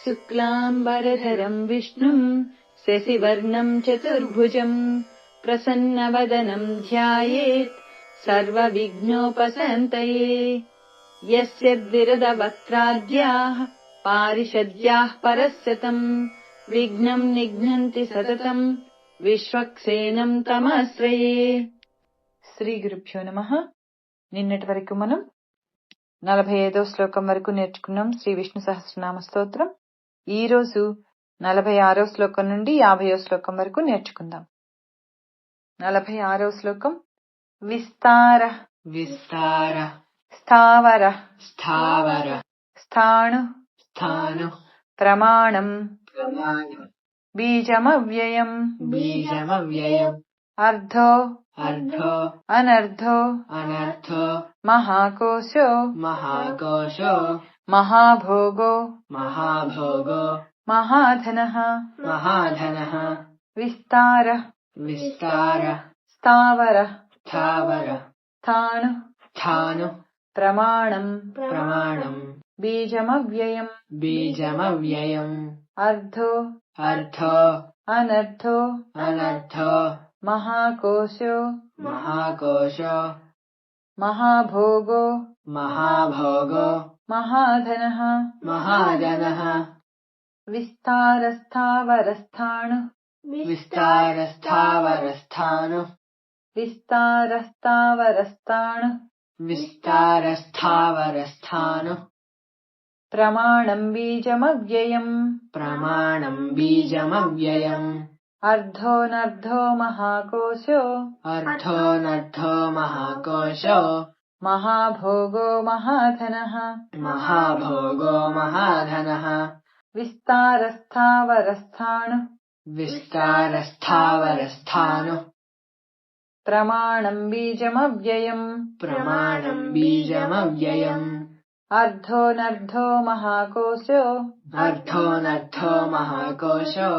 शुक्लाम्बरधरम् विष्णुम् शशिवर्णम् चतुर्भुजम् प्रसन्नवदनम् ध्यायेत् सर्वविघ्नोपशान्तये। यस्य द्विरदवक्त्राद्याः पारिषद्याः परस्यतम् विघ्नम् निघ्नन्ति सततम् విశ్వక్సేనం తమాశ్రయే. శ్రీ గురుభ్యో నమః. నిన్నటి వరకు మనం 45వ శ్లోకం వరకు నేర్చుకున్నాం శ్రీ విష్ణు సహస్రనామ స్తోత్రం. ఈ రోజు 46వ శ్లోకం నుండి 50వ శ్లోకం వరకు నేర్చుకుందాం. 46వ శ్లోకం విస్తార విస్తార స్థావర స్థావర స్థాణు స్థాను ప్రమాణం ప్రమాణం బీజమవ్యయం బీజమవ్యయం అర్ధో అర్ధో అనర్ధో అనర్థో మహాకోశో మహాకోశో మహాభోగో మహాభోగో మహాధనః మహాధనః విస్తార విస్తార స్థావర స్థావర స్థాణు స్థాను ప్రమాణం ప్రమాణం బీజమవ్యయం బీజమవ్యయం అర్ధో అర్థో అనర్ధో అనర్థో మహాకోశో మహాకోశో మహాభోగో మహాభోగో మహాధనః మహాధనః విస్తారస్థావరస్థాణు విస్తారస్థావరస్థాను విస్తారస్థావరస్థాణు విస్తారస్థావరస్థాను ప్రమాణం బీజమవ్యయం ప్రమాణం బీజమవ్యయం అర్ధోనర్ధో మహాకోశో అర్థోనర్థో మహాకోశో మహాభోగో మహాధనః మహాభోగో మహాధనః విస్తారస్థావరస్థాణు విస్తారస్థావరస్థాను ప్రమాణం బీజమవ్యయం ప్రమాణం బీజమవ్యయం అర్ధోనర్ధో మహాకోశో అర్థోనర్థో మహాకోశో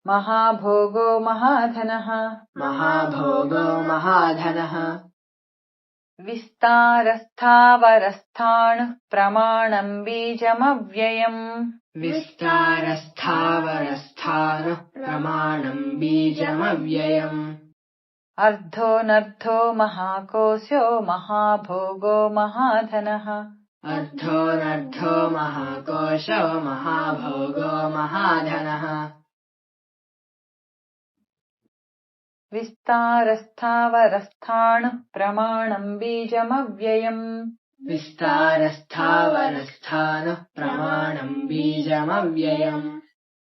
మహాభోగో మహాధనః మహాభోగో మహాధనః విస్తారస్థావరస్థాణు ప్రమాణం బీజమవ్యయం విస్తారస్థావరస్థాను ప్రమాణం బీజమవ్యయం అర్ధోనర్ధో మహాకోశో మహాభోగో మహాధనః అర్థోనర్థో మహాకోశో మహాభోగో మహాధనః విస్తారస్థావరస్థాణు ప్రమాణం బీజమవ్యయం విస్తారస్థావరస్థాను ప్రమాణం బీజమవ్యయం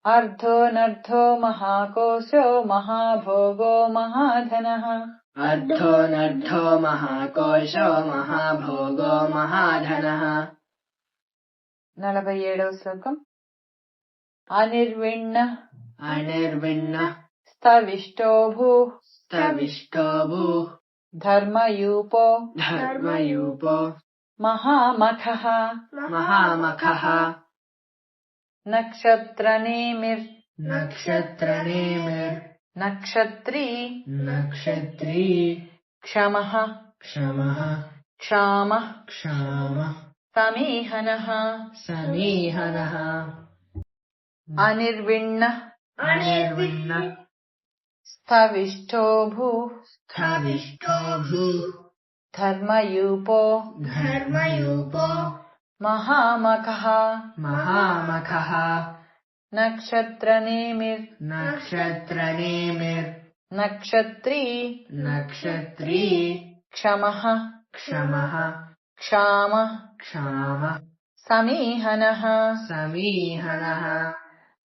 అర్ధోనర్ధో మహాకోశో మహాభోగో మహాధనః అర్థోనర్థో మహాకోశో మహాభోగో మహాధనః 47వ శ్లోకం అనిర్విణ్ణ అనిర్విణ్ణ స్థవిష్టో భూః స్థవిష్టో భూః ధర్మయూపో ధర్మయూపో మహామఖః మహామఖః నక్షత్రనేమిర్ నక్షత్రనేమిర్ నక్షత్రీ నక్షత్రీ క్షమః క్షమః క్షామః క్షామః సమీహనః సమీహనః అనిర్విణ్ణ అనిర్విణ్ణ స్థవిష్టో భూః స్థవిష్టో భూః ధర్మయూపో ధర్మయూపో మహామఖః మహామఖః నక్షత్రనేమిర్ నక్షత్రనేమిర్ నక్షత్రీ నక్షత్రీ క్షమః క్షమః క్షామః క్షామః సమీహనః సమీహనః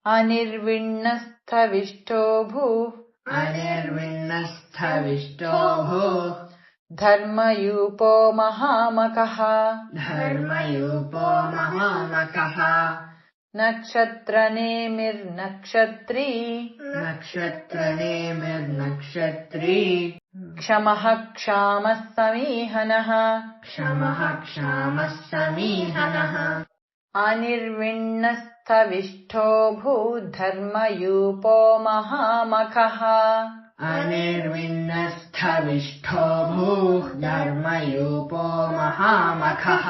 అనిర్విణ్ణ స్థవిష్టో భూః అనిర్విణ్ణ స్థవిష్టో భూః ధర్మయూపో మహామఖః ధర్మయూపో మహామఖః నక్షత్రనేమిర్నక్షత్రీ నక్షత్రనేమిర్నక్షత్రీ క్షమః క్షామः సమీహనः క్షమః క్షామः సమీహనः అనిర్విణ్ణస్థవిష్టో భూధర్మయూపో మహామఖః अनिर्विण्णस्थविष्ठो भूः धर्मयूपो महामखः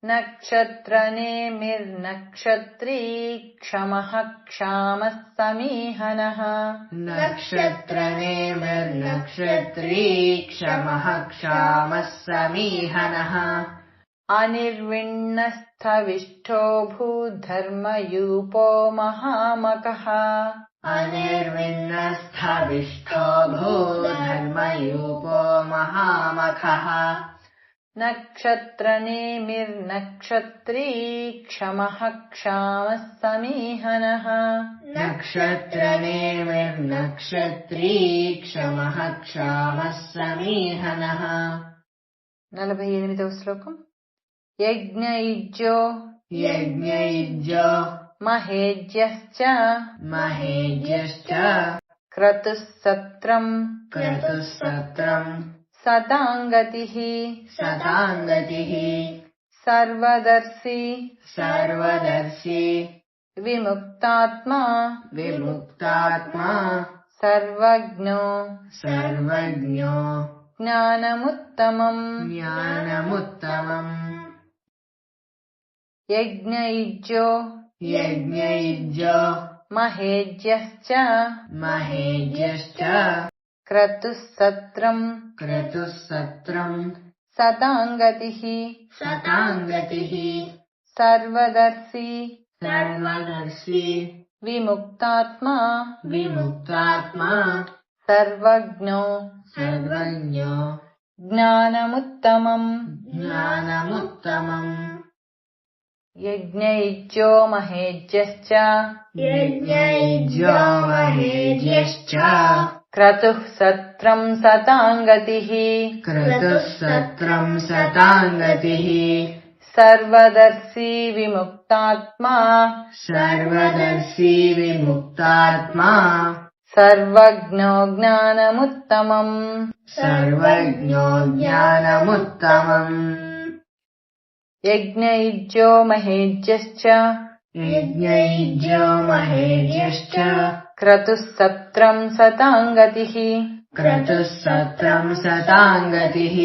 नक्षत्रनेमिर्नक्षत्री क्षमः क्षामः समीहनः नक्षत्रनेमिर्नक्षत्री क्षमः क्षामः समीहनः अनिर्विण्णस्थविष्ठो भूधर्मयूपो महामकः अनिर्विण्णस्थविष्ठो भूधर्मयूपो महामखः नक्षत्रनेमिर्नक्षत्री क्षमः क्षामः समीहनः नक्षत्रनेमिर्नक्षत्री क्षमः क्षामः समीहनः 48వ శ్లోకం యజ్ఞయుజ్యో यज्ञयुज्यो మహేజ్యశ్చ महेज्यश्च క్రతుః సత్రం क्रतुः सत्रम् సతాంగతిః सताङ्गतिः సర్వదర్శి सर्वदर्शी విముక్తాత్మా विमुक्तात्मा సర్వజ్ఞో सर्वज्ञो జ్ఞానముత్తమం ज्ञानमुत्तमम् యజ్ఞయుజ్యో यज्ञयुज्यो మహేజ్యశ్చ महेज्यश्च క్రతుః సత్రం क्रतुः सत्रम् సతాంగతిః सताङ्गतिः సర్వదర్శి सर्वदर्शी విముక్తాత్మా विमुक्तात्मा సర్వజ్ఞో सर्वज्ञो జ్ఞానముత్తమం ज्ञानमुत्तमम् యజ్ఞయుజ్యో మహేజ్యశ్చ यज्ञयुज्यो महेज्यश्च క్రతుః సత్రం సతాంగతిః क्रतुः सत्रम् सताङ्गतिः సర్వదర్శి విముక్తాత్మా सर्वदर्शी विमुक्तात्मा సర్వజ్ఞో జ్ఞానముత్తమం सर्वज्ञो ज्ञानमुत्तमम् యజ్ఞయుజ్యో మహేజ్యశ్చ यज्ञयुज्यो महेज्यश्च క్రతుః సత్రం సతాంగతిః क्रतुः सत्रम् सताङ्गतिः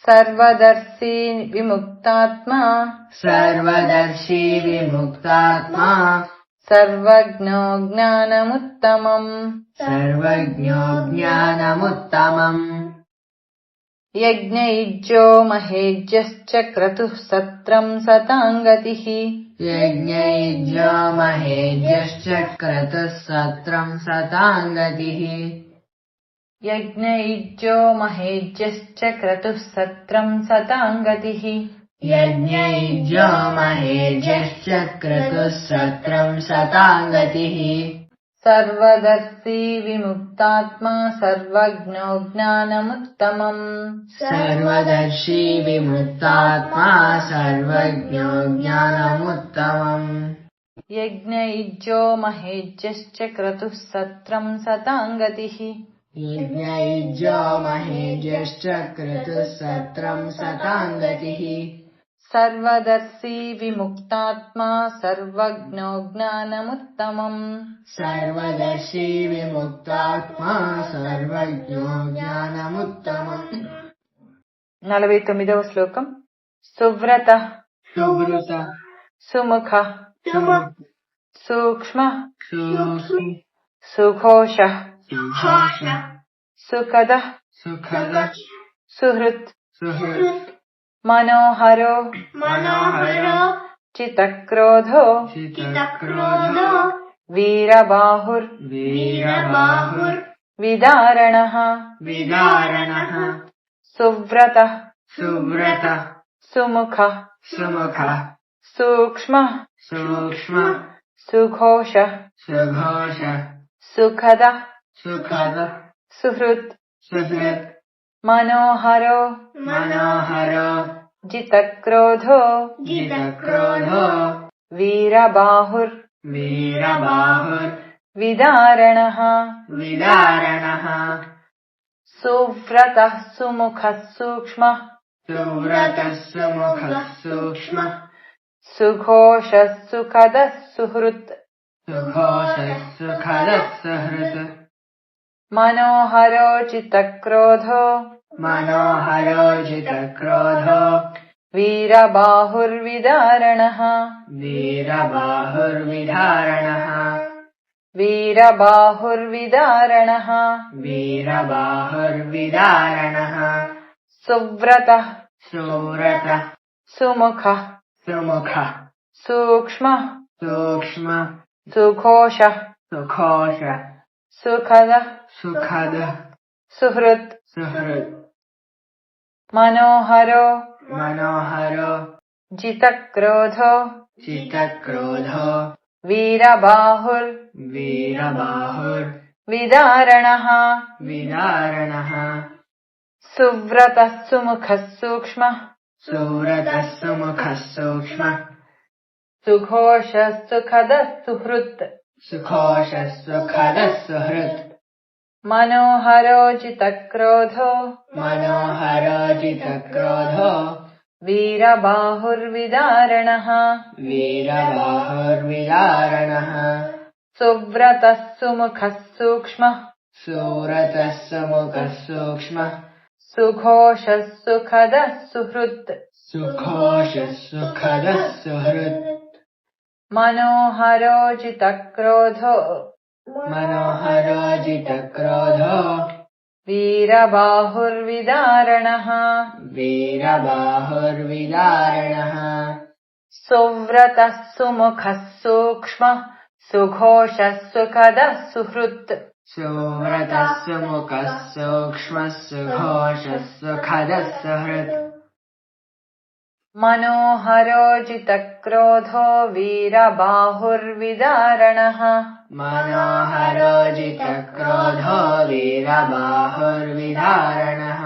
సర్వదర్శి విముక్తాత్మా सर्वदर्शी विमुक्तात्मा సర్వజ్ఞో జ్ఞానముత్తమం सर्वज्ञो ज्ञानमुत्तमम् యజ్ఞయుజ్యో మహేజ్యశ్చ క్రతుః సత్రం సతాంగతిః यज्ञयुज्यो महेज्यश्च क्रतुः सत्रम् सताङ्गतिः యజ్ఞయుజ్యో మహేజ్యశ్చ క్రతుః సత్రం సతాంగతిః यज्ञयुज्यो महेज्यश्च क्रतुः सत्रम् सताङ्गतिः సర్వదర్శి విముక్తాత్మా సర్వజ్ఞో జ్ఞానముత్తమం सर्वदर्शी विमुक्तात्मा सर्वज्ञो ज्ञानमुत्तमम् యజ్ఞయుజ్యో మహేజ్యశ్చ క్రతుః సత్రం సతాంగతిః यज्ञयुज्यो महेज्यश्च क्रतुः सत्रम् सताङ्गतिः సర్వదర్శి విముక్తాత్మా సర్వజ్ఞో జ్ఞానముత్తమం सर्वदर्शी विमुक्तात्मा सर्वज्ञो ज्ञानमुत्तमम् 49వ శ్లోకం సువ్రత सुव्रत సుముఖ सुमुख సూక్ష్మ सूक्ष्म సుఘోష सुघोष సుఖద सुखद సుహృత్ सुहृत् మనోహరో मनोहरो చితక్రోధో चित्तक्रोधो వీరబాహుర్ वीरबाहुर् విదారణః विदारणः సువ్రత सुव्रत సుముఖ सुमुख సూక్ష్మ सूक्ष्म సుఘోష सुघोष సుఖద सुखद సుహృత్ सुहृत् మనోహరో मनोहरो జితక్రోధో जितक्रोधो వీరబాహుర్ वीरबाहुर् విదారణః विदारणः సువ్రత సుముఖ సూక్ష్మ सुव्रतः सुमुखः सूक्ष्म సుఘోష సుఖద సుహృత్ सुघोषः सुखदः सुहृत् మనోహరో చితక్రోధో मनोहरो जितक्रोधो वीरबाहुर्विदारणः वीरबाहुर्विधारणः वीरबाहुर्विदारणः वीरबाहुर्विदारणः सुव्रतः सुव्रतः सुमुखः सुमुखः सूक्ष्मः सूक्ष्मः सुघोषः सुघोषः सुखदः सुखदः सुहृत् सुहृत् मनोहरो मनोहरो जितक्रोधो चित्तक्रोधो वीरबाहुर् वीरबाहुर्विदारणः विदारणः सुव्रतः सुमुखः सूक्ष्मः सुव्रतः सुमुखः सूक्ष्मः सुघोषः सुखदः सुहृत् सुघोषः सुखदः सुहृत् मनोहरो जितक्रोधो मनोहरो जितक्रोधो वीरबाहुर्विदारणः वीरबाहुर्विदारणः सुव्रतः सुमुखः सूक्ष्मः सुव्रतः सुमुखः सूक्ष्मः सुघोषः सुखदः सुहृत् सुघोषः सुखदः सुहृत् मनोहरो जितक्रोधो मनोहरो जितक्रोधो वीरबाहुर्विदारणः वीरबाहुर्विदारणः सुव्रतः सुमुखः सूक्ष्मः सुघोषः सुखदः सुहृत् सुव्रतः सुमुखः सूक्ष्मः सुघोषः सुखदः सुहृत् मनोहरो जितक्रोधो वीरबाहुर्विदारणः मनोहरो जितक्रोधो वीरबाहुर्विदारणः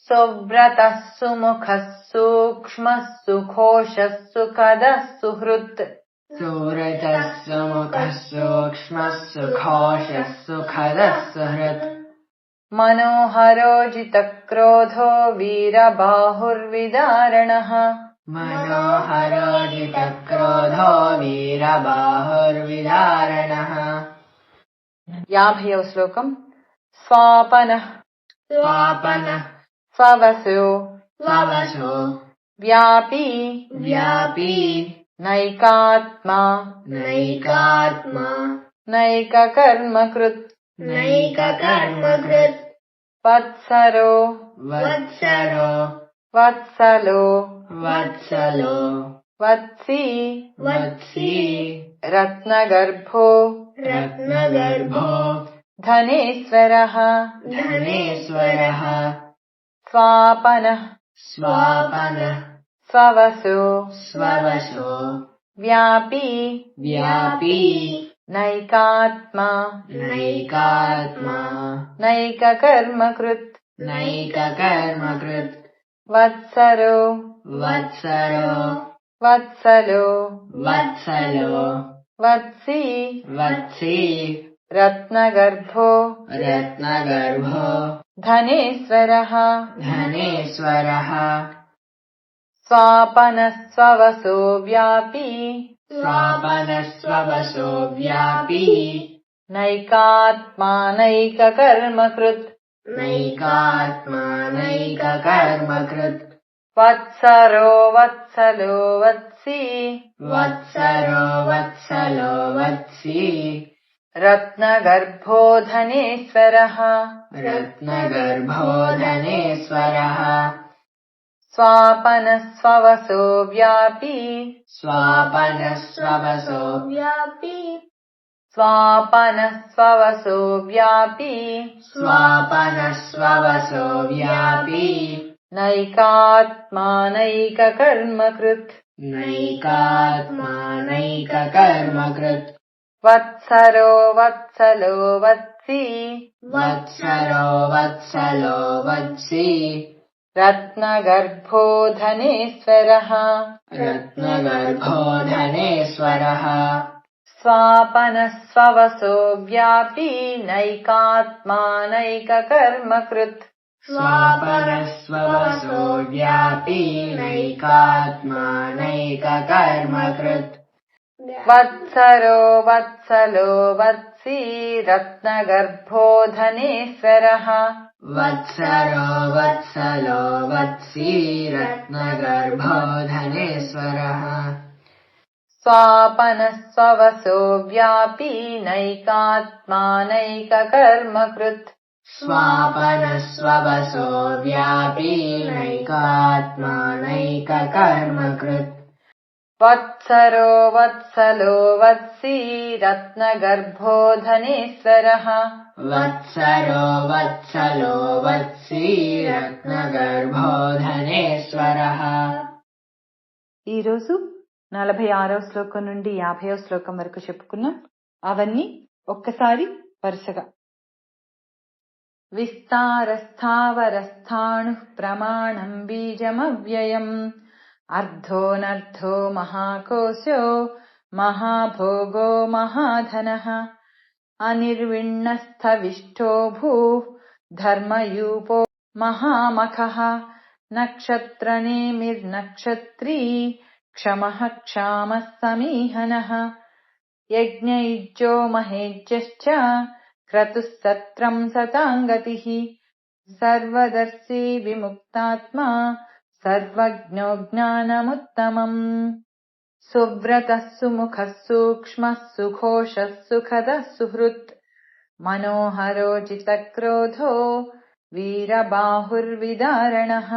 सुव्रतः सुमुखः सूक्ष्मः सुघोषः सुखदः सुहृत् सुव्रतः सुमुखः सूक्ष्मः सुघोषः सुखदः सुहृत् मनोहरो जितक्रोधो वीरबाहुर्विदारणः मनोहरो जितक्रोधो वीरबाहुर्विदारणः 50వ శ్లోకం स्वापनः स्वापनः स्ववसो स्ववसो व्यापी व्यापी नैकात्मा नैकात्मा नैककर्मकृत् नैककर्मकृत् वत्सरो वत्सरो वत्सलो वत्सलो वत्सी वत्सी रत्नगर्भो रत्नगर्भो धनेश्वरः धनेश्वरः स्वापनः स्वापनः स्ववसो स्ववसो व्यापी व्यापी नैकात्मा नैकात्मा नैककर्मकृत् नैककर्मकृत् वत्सरो वत्सरो वत्सलो वत्सलो वत्सी वत्सी रत्नगर्भो रत्नगर्भो धनेश्वरः धनेश्वरः स्वापनः स्ववसो व्यापी स्वापनः स्ववसो व्यापी नैकात्मा नैककर्मकृत् नैकात्मा नैककर्मकृत् वत्सरो वत्सलो वत्सी वत्सरो वत्सलो वत्सी रत्नगर्भो धनेश्वरः रत्नगर्भो धनेश्वरः स्वापनः स्ववसो व्यापी स्वापनः स्ववसो व्यापी स्वापनः स्ववसो व्यापी स्वापनः स्ववसो व्यापी नैकात्मा नैककर्मकृत् नैकात्मा नैककर्मकृत् वत्सरो वत्सलो वत्सी वत्सरो वत्सलो वत्सी रत्नगर्भो धनेश्वरः रत्नगर्भो धनेश्वरः स्वापनः स्ववसो व्यापी नैकात्मा नैककर्मकृत् स्वापनः स्ववसो व्यापी नैकात्मा नैककर्मकृत् वत्सरो वत्सलो वत्सी रत्नगर्भो धनेश्वरः वत्सरो वत्सलो वत्सी रत्नगर्भो धनेश्वरः स्वापनस्ववसो व्यापी नैकात्मानैककर्मकृत् स्वापनस्ववसो व्यापी नैकात्मानैककर्मकृत् वत्सरो वत्सलो वत्सी रत्नगर्भो धनेश्वरः वत्सरो वत्सलो वत्सी रत्नगर्भो धनेश्वरः ఈరోజు 46వ శ్లోకం నుండి 50వ శ్లోకం వరకు చెప్పుకున్నాం. అవన్నీ ఒక్కసారి వరుసగా. విస్తారస్థావరస్థాణుః ప్రమాణం బీజమవ్యయం అర్ధోనర్ధో మహాకోశో మహాభోగో మహాధనః అనిర్విణ్ణస్థవిష్టో భూః ధర్మయూపో మహామఖః నక్షత్రనేమిర్నక్షత్రీ క్షమః క్షామः సమీహనः యజ్ఞయుజ్యో మహేజ్యశ్చ క్రతుః సత్రం సతాంగతిః సర్వదర్శీ విముక్తాత్మా సర్వజ్ఞో జ్ఞానముత్తమం సువ్రతః సుముఖः సూక్ష్మः సుఘోషः సుఖదः సుహృత్ మనోహరో జితక్రోధో వీరబాహుర్విదారణః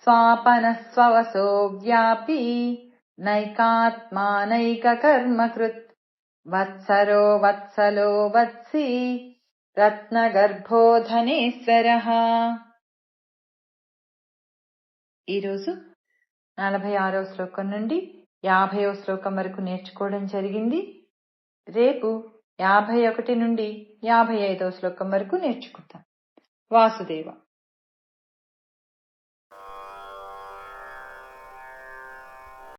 स्वापनस्ववसो व्यापी नैकात्मानैककर्मकृत् वत्सरो वत्सलो वत्सी రత్నగర్భో ధనేశ్వరః. ఈరోజు 46వ శ్లోకం నుండి 50వ శ్లోకం వరకు నేర్చుకోవడం జరిగింది. రేపు 51 నుండి 55వ శ్లోకం వరకు నేర్చుకుంటాం. వాసుదేవ.